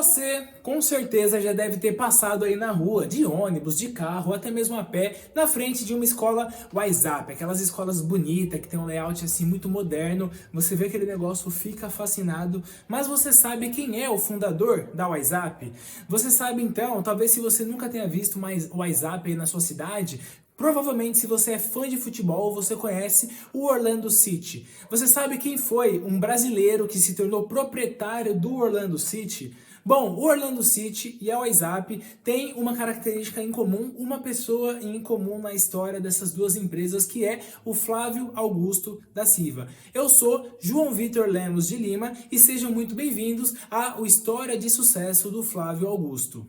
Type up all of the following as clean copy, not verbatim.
Você, com certeza, já deve ter passado aí na rua, de ônibus, de carro, até mesmo a pé, na frente de uma escola WhatsApp, aquelas escolas bonitas, que tem um layout assim muito moderno, você vê aquele negócio, fica fascinado, mas você sabe quem é o fundador da WhatsApp? Você sabe então, talvez se você nunca tenha visto mais o WhatsApp aí na sua cidade, provavelmente, se você é fã de futebol, você conhece o Orlando City. Você sabe quem foi um brasileiro que se tornou proprietário do Orlando City? Bom, o Orlando City e a WhatsApp têm uma característica em comum, uma pessoa em comum na história dessas duas empresas, que é o Flávio Augusto da Silva. Eu sou João Vitor Lemos de Lima e sejam muito bem-vindos à História de Sucesso do Flávio Augusto.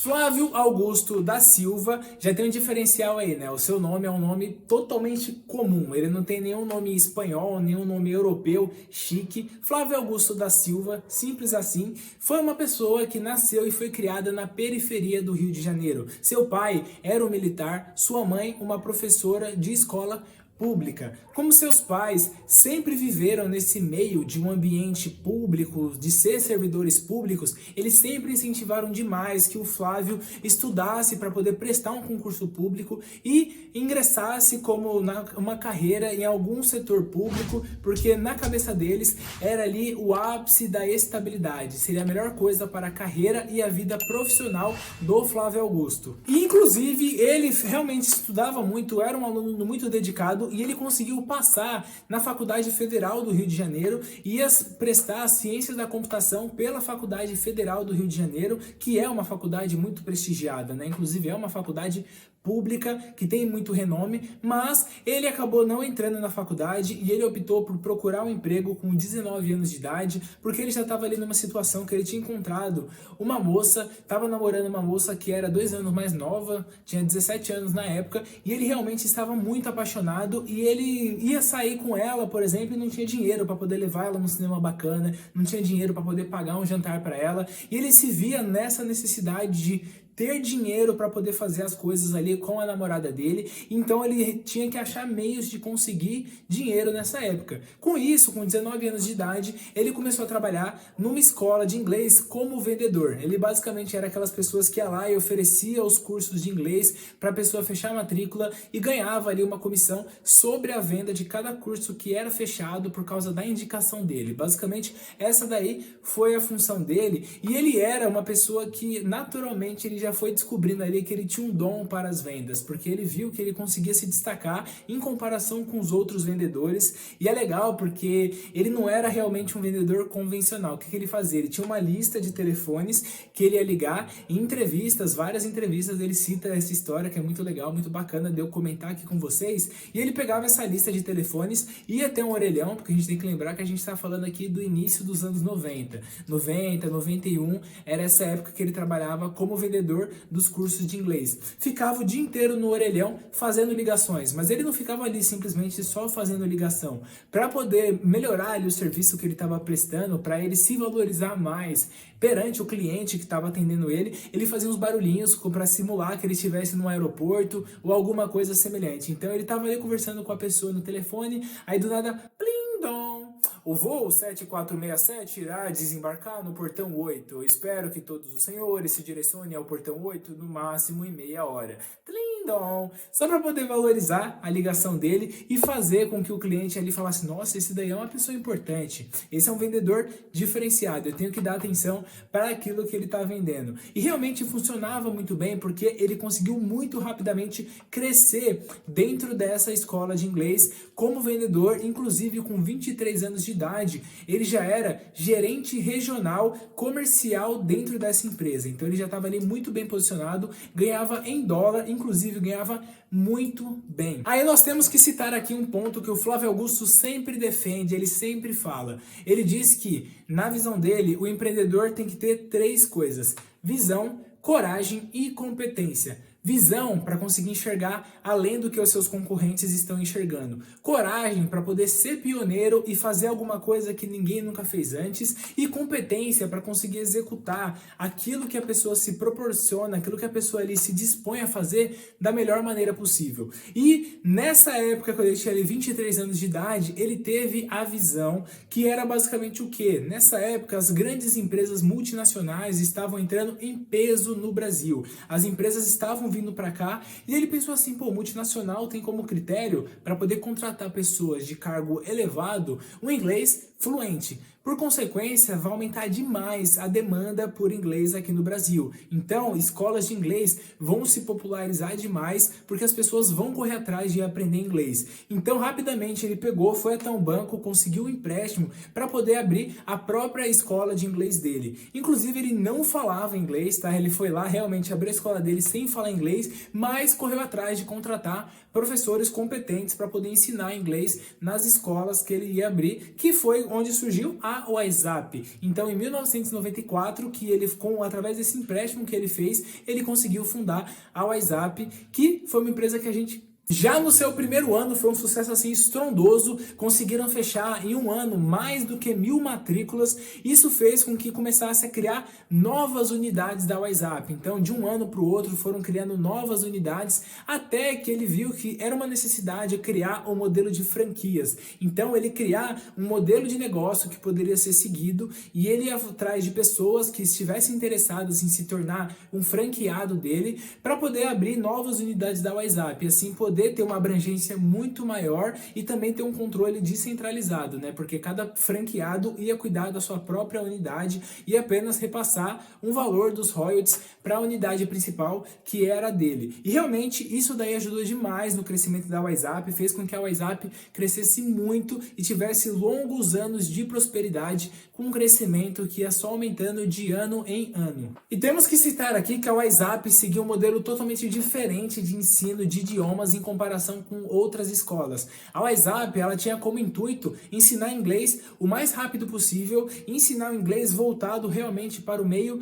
Flávio Augusto da Silva já tem um diferencial aí, né? O seu nome é um nome totalmente comum, ele não tem nenhum nome espanhol, nenhum nome europeu chique. Flávio Augusto da Silva, simples assim, foi uma pessoa que nasceu e foi criada na periferia do Rio de Janeiro. Seu pai era um militar, sua mãe uma professora de escola pública. Como seus pais sempre viveram nesse meio de um ambiente público, de ser servidores públicos, eles sempre incentivaram demais que o Flávio estudasse para poder prestar um concurso público e ingressasse como uma carreira em algum setor público, porque na cabeça deles era ali o ápice da estabilidade, seria a melhor coisa para a carreira e a vida profissional do Flávio Augusto. E inclusive ele realmente estudava muito, era um aluno muito dedicado, e ele conseguiu passar na Faculdade Federal do Rio de Janeiro e ia prestar Ciências da Computação pela Faculdade Federal do Rio de Janeiro, que é uma faculdade muito prestigiada, né? Inclusive é uma faculdade pública que tem muito renome, mas ele acabou não entrando na faculdade e ele optou por procurar um emprego com 19 anos de idade, porque ele já estava ali numa situação que ele tinha encontrado uma moça, estava namorando uma moça que era 2 anos mais nova, tinha 17 anos na época, e ele realmente estava muito apaixonado e ele ia sair com ela, por exemplo, e não tinha dinheiro para poder levar ela num cinema bacana, não tinha dinheiro para poder pagar um jantar para ela, e ele se via nessa necessidade de ter dinheiro para poder fazer as coisas ali com a namorada dele, então ele tinha que achar meios de conseguir dinheiro nessa época. Com isso, com 19 anos de idade, ele começou a trabalhar numa escola de inglês como vendedor. Ele basicamente era aquelas pessoas que ia lá e oferecia os cursos de inglês para a pessoa fechar a matrícula e ganhava ali uma comissão sobre a venda de cada curso que era fechado por causa da indicação dele. Basicamente, essa daí foi a função dele, e ele era uma pessoa que naturalmente ele já foi descobrindo ali que ele tinha um dom para as vendas, porque ele viu que ele conseguia se destacar em comparação com os outros vendedores, e é legal porque ele não era realmente um vendedor convencional. O que ele fazia? Ele tinha uma lista de telefones que ele ia ligar, em entrevistas, várias entrevistas, ele cita essa história que é muito legal, muito bacana de eu comentar aqui com vocês, e ele pegava essa lista de telefones, ia ter um orelhão, porque a gente tem que lembrar que a gente está falando aqui do início dos anos 90, 91, era essa época que ele trabalhava como vendedor dos cursos de inglês. Ficava o dia inteiro no orelhão fazendo ligações, mas ele não ficava ali simplesmente só fazendo ligação. Para poder melhorar ali o serviço que ele estava prestando, para ele se valorizar mais perante o cliente que estava atendendo ele, ele fazia uns barulhinhos para simular que ele estivesse no aeroporto ou alguma coisa semelhante. Então ele estava ali conversando com a pessoa no telefone, aí do nada, plim dom, o voo 7467 irá desembarcar no portão 8. Eu espero que todos os senhores se direcionem ao portão 8 no máximo em meia hora. Tlindom! Só para poder valorizar a ligação dele e fazer com que o cliente ali falasse: nossa, esse daí é uma pessoa importante. Esse é um vendedor diferenciado. Eu tenho que dar atenção para aquilo que ele está vendendo. E realmente funcionava muito bem, porque ele conseguiu muito rapidamente crescer dentro dessa escola de inglês como vendedor, inclusive com 23 anos de idade, ele já era gerente regional comercial dentro dessa empresa. Então ele já estava ali muito bem posicionado, ganhava em dólar, inclusive ganhava muito bem. Aí nós temos que citar aqui um ponto que o Flávio Augusto sempre defende, ele sempre fala. Ele diz que, na visão dele, o empreendedor tem que ter 3 coisas: visão, coragem e competência. Visão para conseguir enxergar além do que os seus concorrentes estão enxergando. Coragem para poder ser pioneiro e fazer alguma coisa que ninguém nunca fez antes. E competência para conseguir executar aquilo que a pessoa se proporciona, aquilo que a pessoa ali se dispõe a fazer da melhor maneira possível. E nessa época, quando ele tinha ali 23 anos de idade, ele teve a visão que era basicamente o quê? Nessa época, as grandes empresas multinacionais estavam entrando em peso no Brasil. As empresas estavam vindo para cá e ele pensou assim, pô, multinacional tem como critério para poder contratar pessoas de cargo elevado um inglês fluente. Por consequência, vai aumentar demais a demanda por inglês aqui no Brasil. Então, escolas de inglês vão se popularizar demais porque as pessoas vão correr atrás de aprender inglês. Então, rapidamente, ele pegou, foi até um banco, conseguiu um empréstimo para poder abrir a própria escola de inglês dele. Inclusive, ele não falava inglês, tá? Ele foi lá, realmente abriu a escola dele sem falar inglês, mas correu atrás de contratar professores competentes para poder ensinar inglês nas escolas que ele ia abrir, que foi onde surgiu a WhatsApp. Então, em 1994, que ele, através desse empréstimo que ele fez, ele conseguiu fundar a WhatsApp, que foi uma empresa que a gente já no seu primeiro ano foi um sucesso assim estrondoso, conseguiram fechar em um ano mais do que 1.000 matrículas. Isso fez com que começasse a criar novas unidades da WhatsApp. Então, de um ano para o outro foram criando novas unidades, até que ele viu que era uma necessidade criar um modelo de franquias. Então, ele criar um modelo de negócio que poderia ser seguido e ele ia atrás de pessoas que estivessem interessadas em se tornar um franqueado dele para poder abrir novas unidades da WhatsApp e assim poder ter uma abrangência muito maior e também ter um controle descentralizado, né? Porque cada franqueado ia cuidar da sua própria unidade e apenas repassar um valor dos royalties para a unidade principal que era dele. E realmente isso daí ajudou demais no crescimento da WhatsApp, fez com que a WhatsApp crescesse muito e tivesse longos anos de prosperidade, com um crescimento que ia só aumentando de ano em ano. E temos que citar aqui que a WhatsApp seguiu um modelo totalmente diferente de ensino de idiomas em comparação com outras escolas. A WhatsApp, ela tinha como intuito ensinar inglês o mais rápido possível, ensinar o inglês voltado realmente para o meio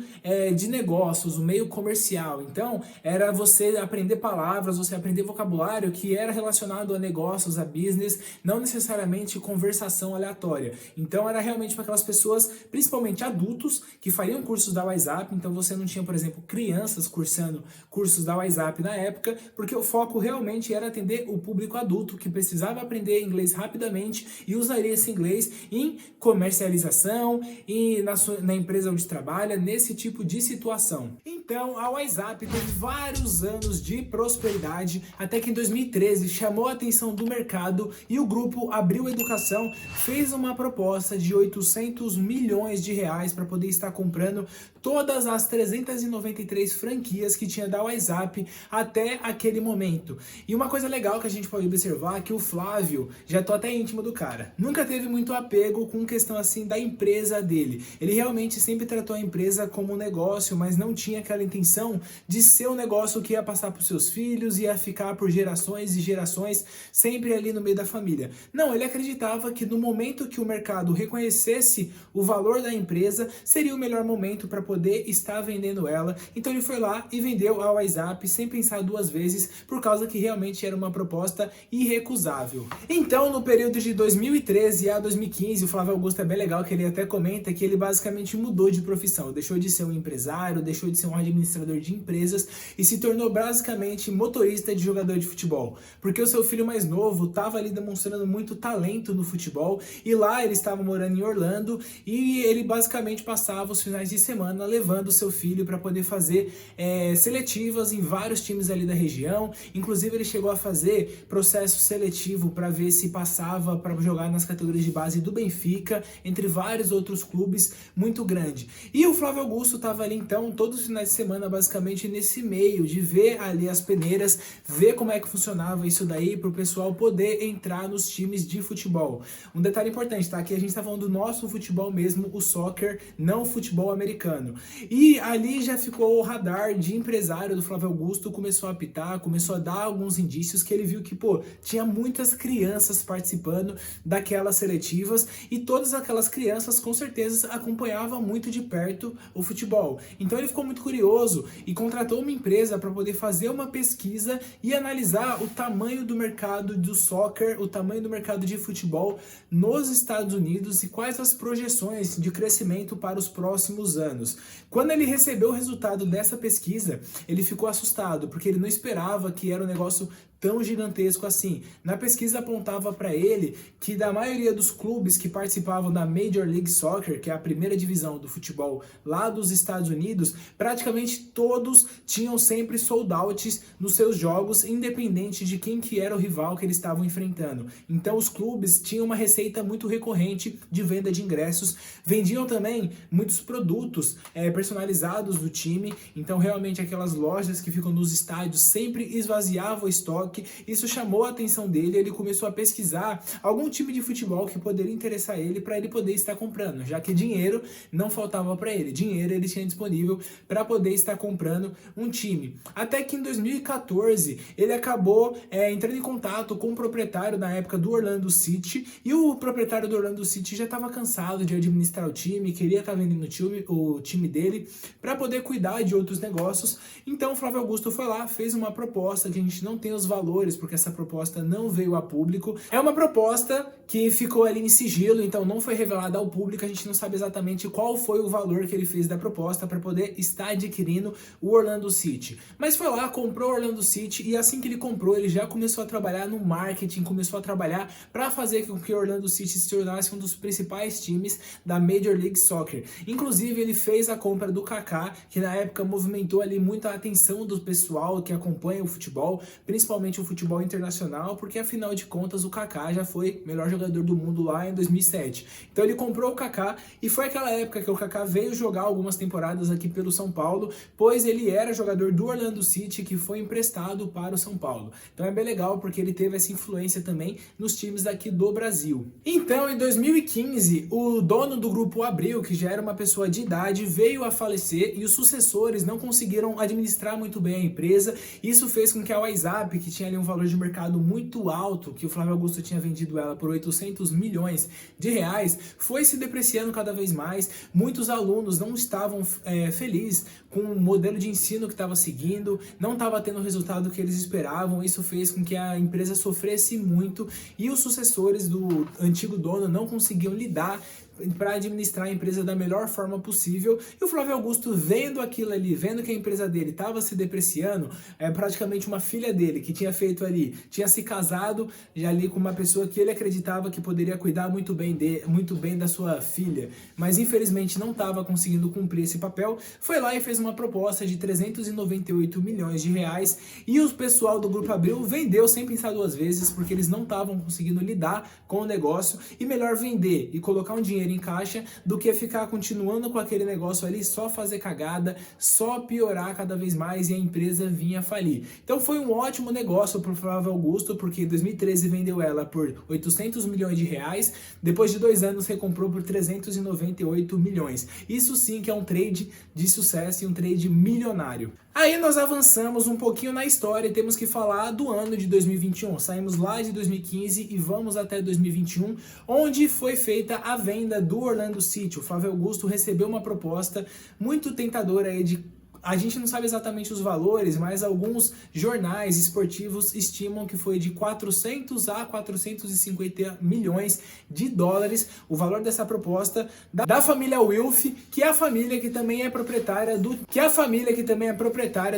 de negócios, o meio comercial. Então, era você aprender palavras, você aprender vocabulário que era relacionado a negócios, a business, não necessariamente conversação aleatória. Então, era realmente para aquelas pessoas, principalmente adultos, que fariam cursos da WhatsApp. Então, você não tinha, por exemplo, crianças cursando cursos da WhatsApp na época, porque o foco realmente era atender o público adulto que precisava aprender inglês rapidamente e usaria esse inglês em comercialização e na empresa onde trabalha, nesse tipo de situação. Então, a WhatsApp teve vários anos de prosperidade, até que em 2013 chamou a atenção do mercado e o grupo Abril Educação fez uma proposta de 800 milhões de reais para poder estar comprando todas as 393 franquias que tinha da WhatsApp até aquele momento. E uma coisa legal que a gente pode observar é que o Flávio, já tô até íntimo do cara, nunca teve muito apego com questão assim da empresa dele. Ele realmente sempre tratou a empresa como um negócio, mas não tinha aquela intenção de ser um negócio que ia passar para os seus filhos, ia ficar por gerações e gerações, sempre ali no meio da família. Não, ele acreditava que no momento que o mercado reconhecesse o valor da empresa, seria o melhor momento para poder estar vendendo ela. Então ele foi lá e vendeu a WhatsApp sem pensar duas vezes, por causa que realmente era uma proposta irrecusável. Então, no período de 2013 a 2015, o Flávio Augusto é bem legal, que ele até comenta que ele basicamente mudou de profissão, deixou de ser um empresário, deixou de ser um administrador de empresas e se tornou basicamente motorista de jogador de futebol, porque o seu filho mais novo estava ali demonstrando muito talento no futebol e lá ele estava morando em Orlando e ele basicamente passava os finais de semana levando o seu filho para poder fazer seletivas em vários times ali da região. Inclusive ele chegou a fazer processo seletivo para ver se passava para jogar nas categorias de base do Benfica, entre vários outros clubes muito grande. E o Flávio Augusto estava ali então todos os finais de semana basicamente nesse meio de ver ali as peneiras, ver como é que funcionava isso daí para o pessoal poder entrar nos times de futebol. Um detalhe importante, tá? Aqui a gente está falando do nosso futebol mesmo, o soccer, não o futebol americano. E ali já ficou o radar de empresário do Flávio Augusto, começou a apitar, começou a dar alguns indícios indícios que ele viu que, pô, tinha muitas crianças participando daquelas seletivas e todas aquelas crianças com certeza acompanhavam muito de perto o futebol. Então ele ficou muito curioso e contratou uma empresa para poder fazer uma pesquisa e analisar o tamanho do mercado do soccer, o tamanho do mercado de futebol nos Estados Unidos e quais as projeções de crescimento para os próximos anos. Quando ele recebeu o resultado dessa pesquisa, ele ficou assustado, porque ele não esperava que era um negócio tão gigantesco assim. Na pesquisa apontava para ele que da maioria dos clubes que participavam da Major League Soccer, que é a primeira divisão do futebol lá dos Estados Unidos, praticamente todos tinham sempre sold outs nos seus jogos, independente de quem que era o rival que eles estavam enfrentando. Então os clubes tinham uma receita muito recorrente de venda de ingressos, vendiam também muitos produtos personalizados do time, então realmente aquelas lojas que ficam nos estádios sempre esvaziavam o estoque. Isso chamou a atenção dele, ele começou a pesquisar algum time de futebol que poderia interessar ele para ele poder estar comprando, já que dinheiro não faltava para ele, dinheiro ele tinha disponível para poder estar comprando um time. Até que em 2014 ele acabou entrando em contato com o proprietário na época do Orlando City, e o proprietário do Orlando City já estava cansado de administrar o time, queria estar vendendo o time dele para poder cuidar de outros negócios. Então o Flávio Augusto foi lá, fez uma proposta que a gente não tem os valores, porque essa proposta não veio a público. É uma proposta que ficou ali em sigilo, então não foi revelada ao público, a gente não sabe exatamente qual foi o valor que ele fez da proposta para poder estar adquirindo o Orlando City. Mas foi lá, comprou o Orlando City, e assim que ele comprou, ele já começou a trabalhar no marketing, começou a trabalhar para fazer com que o Orlando City se tornasse um dos principais times da Major League Soccer. Inclusive, ele fez a compra do Kaká, que na época movimentou ali muita atenção do pessoal que acompanha o futebol, principalmente o futebol internacional, porque afinal de contas o Kaká já foi melhor jogador do mundo lá em 2007. Então ele comprou o Kaká, e foi aquela época que o Kaká veio jogar algumas temporadas aqui pelo São Paulo, pois ele era jogador do Orlando City que foi emprestado para o São Paulo. Então é bem legal porque ele teve essa influência também nos times daqui do Brasil. Então em 2015 o dono do Grupo Abril, que já era uma pessoa de idade, veio a falecer e os sucessores não conseguiram administrar muito bem a empresa. Isso fez com que a WhatsApp, que tinha ali um valor de mercado muito alto, que o Flávio Augusto tinha vendido ela por 800 milhões de reais, foi se depreciando cada vez mais. Muitos alunos não estavam felizes com o modelo de ensino que estava seguindo, não estava tendo o resultado que eles esperavam. Isso fez com que a empresa sofresse muito e os sucessores do antigo dono não conseguiam lidar para administrar a empresa da melhor forma possível. E o Flávio Augusto, vendo aquilo ali, vendo que a empresa dele estava se depreciando, praticamente uma filha dele que tinha feito ali, tinha se casado já ali com uma pessoa que ele acreditava que poderia cuidar muito bem da sua filha, mas infelizmente não estava conseguindo cumprir esse papel, foi lá e fez uma proposta de 398 milhões de reais, e o pessoal do Grupo Abril vendeu sem pensar duas vezes, porque eles não estavam conseguindo lidar com o negócio, e melhor vender e colocar um dinheiro em caixa do que ficar continuando com aquele negócio ali, só fazer cagada, só piorar cada vez mais e a empresa vinha a falir. Então foi um ótimo negócio para o Flávio Augusto, porque em 2013 vendeu ela por 800 milhões de reais, depois de 2 anos recomprou por 398 milhões. Isso sim que é um trade de sucesso e um trade milionário. Aí nós avançamos um pouquinho na história e temos que falar do ano de 2021. Saímos lá de 2015 e vamos até 2021, onde foi feita a venda do Orlando City. O Flávio Augusto recebeu uma proposta muito tentadora aí de... A gente não sabe exatamente os valores, mas alguns jornais esportivos estimam que foi de 400 a 450 milhões de dólares o valor dessa proposta da família Wilf, que é a família que também é proprietária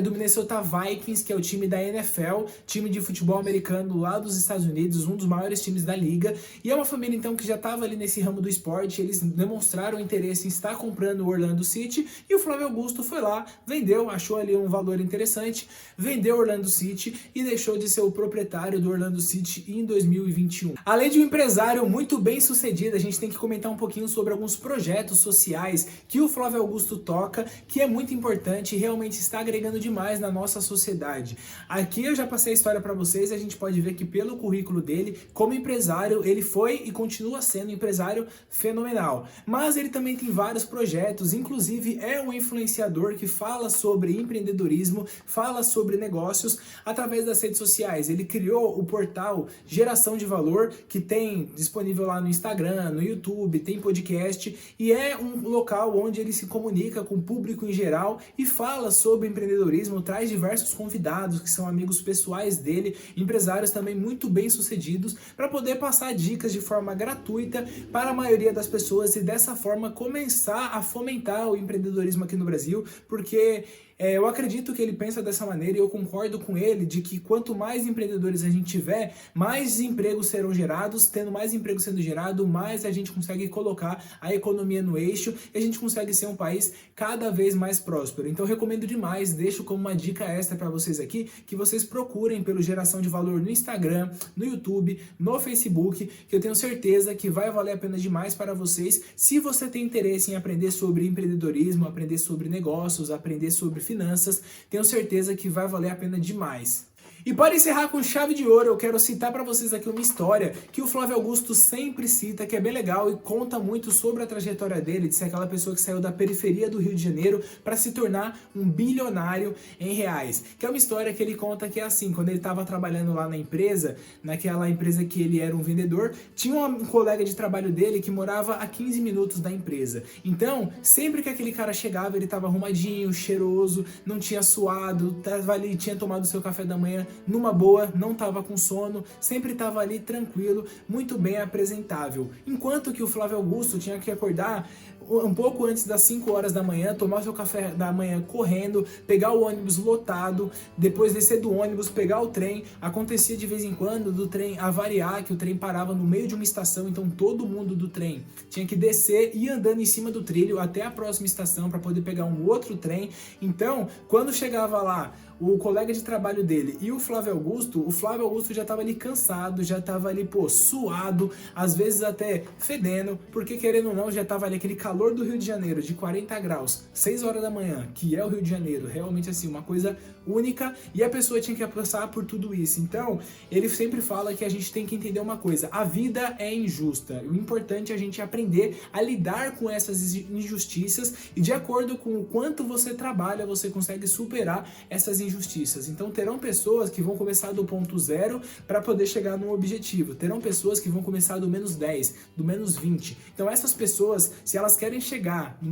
do Minnesota Vikings, que é o time da NFL, time de futebol americano lá dos Estados Unidos, um dos maiores times da liga. E é uma família então que já estava ali nesse ramo do esporte, eles demonstraram interesse em estar comprando o Orlando City, e o Flávio Augusto foi lá, vendeu, achou ali um valor interessante, vendeu Orlando City e deixou de ser o proprietário do Orlando City em 2021. Além de um empresário muito bem sucedido, a gente tem que comentar um pouquinho sobre alguns projetos sociais que o Flávio Augusto toca, que é muito importante e realmente está agregando demais na nossa sociedade. Aqui eu já passei a história para vocês e a gente pode ver que pelo currículo dele, como empresário, ele foi e continua sendo um empresário fenomenal. Mas ele também tem vários projetos, inclusive é um influenciador que fala fala sobre empreendedorismo, fala sobre negócios através das redes sociais. Ele criou o portal Geração de Valor, que tem disponível lá no Instagram, no YouTube, tem podcast, e é um local onde ele se comunica com o público em geral e fala sobre empreendedorismo, traz diversos convidados que são amigos pessoais dele, empresários também muito bem sucedidos, para poder passar dicas de forma gratuita para a maioria das pessoas e dessa forma começar a fomentar o empreendedorismo aqui no Brasil, porque eu acredito que ele pensa dessa maneira e eu concordo com ele de que quanto mais empreendedores a gente tiver, mais empregos serão gerados, tendo mais empregos sendo gerado, mais a gente consegue colocar a economia no eixo e a gente consegue ser um país cada vez mais próspero. Então eu recomendo demais, deixo como uma dica extra para vocês aqui, que vocês procurem pelo Geração de Valor no Instagram, no YouTube, no Facebook, que eu tenho certeza que vai valer a pena demais para vocês. Se você tem interesse em aprender sobre empreendedorismo, aprender sobre negócios, aprender sobre finanças, tenho certeza que vai valer a pena demais. E para encerrar com chave de ouro, eu quero citar para vocês aqui uma história que o Flávio Augusto sempre cita, que é bem legal e conta muito sobre a trajetória dele, de ser aquela pessoa que saiu da periferia do Rio de Janeiro para se tornar um bilionário em reais. Que é uma história que ele conta que é assim, quando ele estava trabalhando lá na empresa, naquela empresa que ele era um vendedor, tinha um colega de trabalho dele que morava a 15 minutos da empresa. Então, sempre que aquele cara chegava, ele estava arrumadinho, cheiroso, não tinha suado, tava ali, tinha tomado seu café da manhã numa boa, não estava com sono, sempre estava ali tranquilo, muito bem apresentável. Enquanto que o Flávio Augusto tinha que acordar um pouco antes das 5 horas da manhã, tomar seu café da manhã correndo, pegar o ônibus lotado, depois descer do ônibus, pegar o trem. Acontecia de vez em quando do trem avariar, que o trem parava no meio de uma estação, então todo mundo do trem tinha que descer e ir andando em cima do trilho até a próxima estação para poder pegar um outro trem. Então, quando chegava lá o colega de trabalho dele e o Flávio Augusto já estava ali cansado, já estava ali, suado, às vezes até fedendo, porque querendo ou não, já estava ali aquele calor do Rio de Janeiro, de 40 graus, 6 horas da manhã, que é o Rio de Janeiro, realmente assim, uma coisa única, e a pessoa tinha que passar por tudo isso. Então, ele sempre fala que a gente tem que entender uma coisa, a vida é injusta, o importante é a gente aprender a lidar com essas injustiças, e de acordo com o quanto você trabalha, você consegue superar essas injustiças. Então terão pessoas que vão começar do ponto zero para poder chegar num objetivo, terão pessoas que vão começar do menos 10, do menos 20. Então essas pessoas, se elas querem chegar no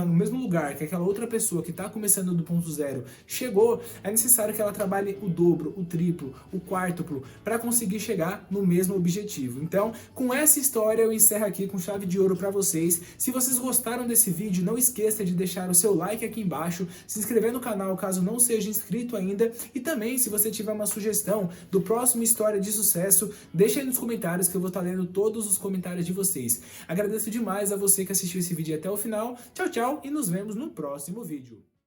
mesmo lugar que aquela outra pessoa que está começando do ponto zero chegou, é necessário que ela trabalhe o dobro, o triplo, o quádruplo para conseguir chegar no mesmo objetivo. Então, com essa história eu encerro aqui com chave de ouro para vocês. Se vocês gostaram desse vídeo, não esqueça de deixar o seu like aqui embaixo, se inscrever no canal caso não seja inscrito ainda, e também se você tiver uma sugestão do próximo História de Sucesso, deixa aí nos comentários que eu vou estar lendo todos os comentários de vocês. Agradeço demais a você que assistiu esse vídeo até o final. Tchau, tchau, e nos vemos no próximo vídeo.